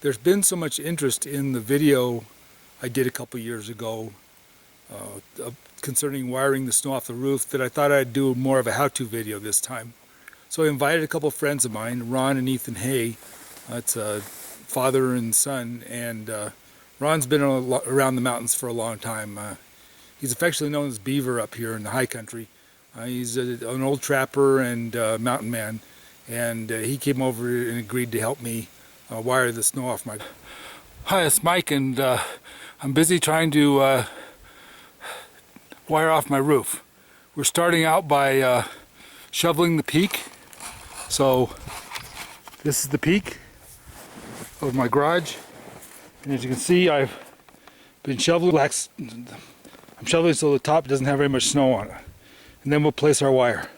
There's been so much interest in the video I did a couple years ago concerning wiring the snow off the roof that I thought I'd do more of a how-to video this time. So I invited a couple of friends of mine, Ron and Ethan Hay. It's a father and son, and Ron's been around the mountains for a long time. He's affectionately known as Beaver up here in the high country. He's an old trapper and mountain man, and he came over and agreed to help me wire the snow off my... Hi, it's Mike, and I'm busy trying to wire off my roof. We're starting out by shoveling the peak. So this is the peak of my garage, and as you can see, I've been shoveling. I'm shoveling so the top doesn't have very much snow on it, and then we'll place our wire.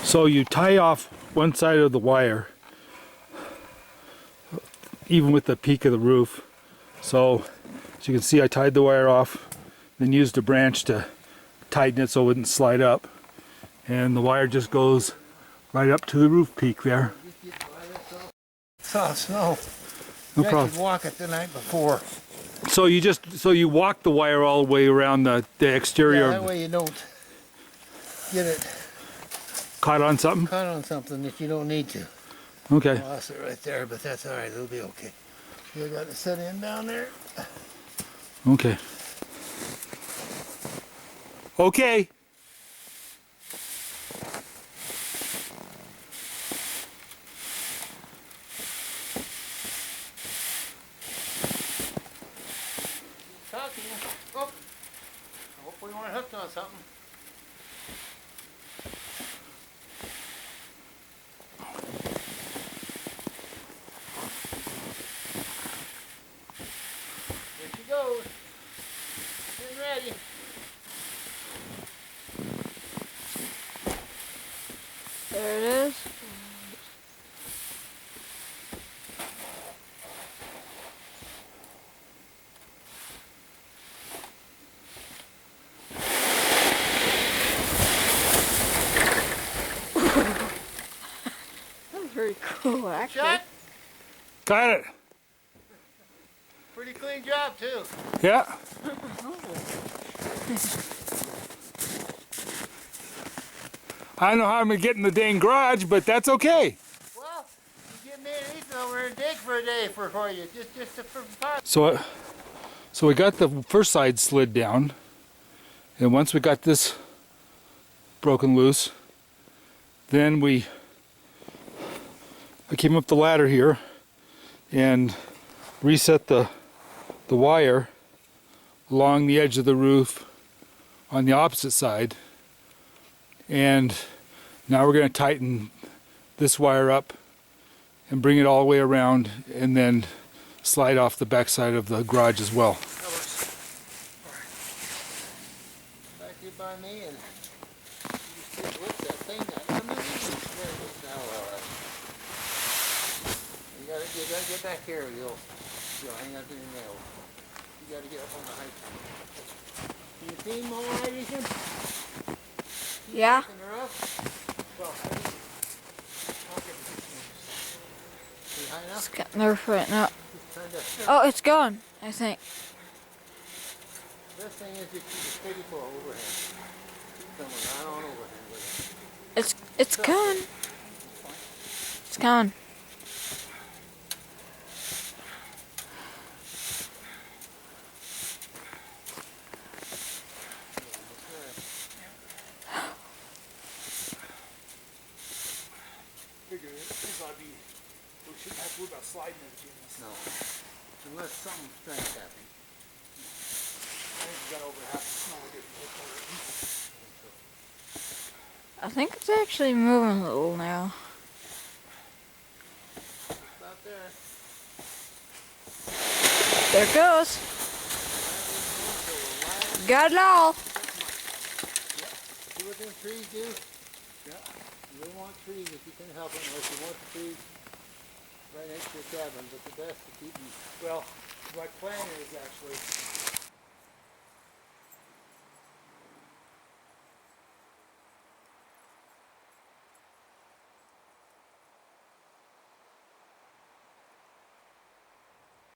So you tie off one side of the wire, even with the peak of the roof. So as you can see, I tied the wire off, then used a branch to tighten it so it wouldn't slide up, and the wire just goes right up to the roof peak there. Soft snow. No problem. I could walk it the night before. So you walk the wire all the way around the exterior. Yeah, that way you don't get it caught on something? Caught on something that you don't need to. Okay. I lost it right there, but that's all right. It'll be okay. You got it set in down there. Okay. Okay. Talking. Oh, I hope we weren't hooked on something. There she goes. Getting ready. There it is. That was very cool, actually. Shot. Got it. Pretty clean job too. Yeah. I don't know how I'm gonna get in the dang garage, but that's okay. Well, you get me and Ethan over and dig for a day for you, just for fun. So we got the first side slid down, and once we got this broken loose, then I came up the ladder here and reset the wire along the edge of the roof on the opposite side, and now we're going to tighten this wire up and bring it all the way around, and then slide off the back side of the garage as well. That works. Back here by me, and you just lift that thing up. There it is now. You gotta get back here. You'll hang up in your nail. You gotta get up on the height. Can you see them all right, Ethan? Yeah. Well, high enough? It's getting there right now. Oh, it's gone, I think. Best thing is to keep a steady flow overhand. Keep coming right on overhand with it. It's gone. It's gone. We shouldn't have to worry about sliding it again. No. Unless something strange happens. I think we got over half the snow we did. I think it's actually moving a little now. About there. There it goes. Got it all. See what them trees do? Yeah. You don't want trees if you can help it, unless you want the trees right next to your cabin, but the best to keep them. Well, my plan is actually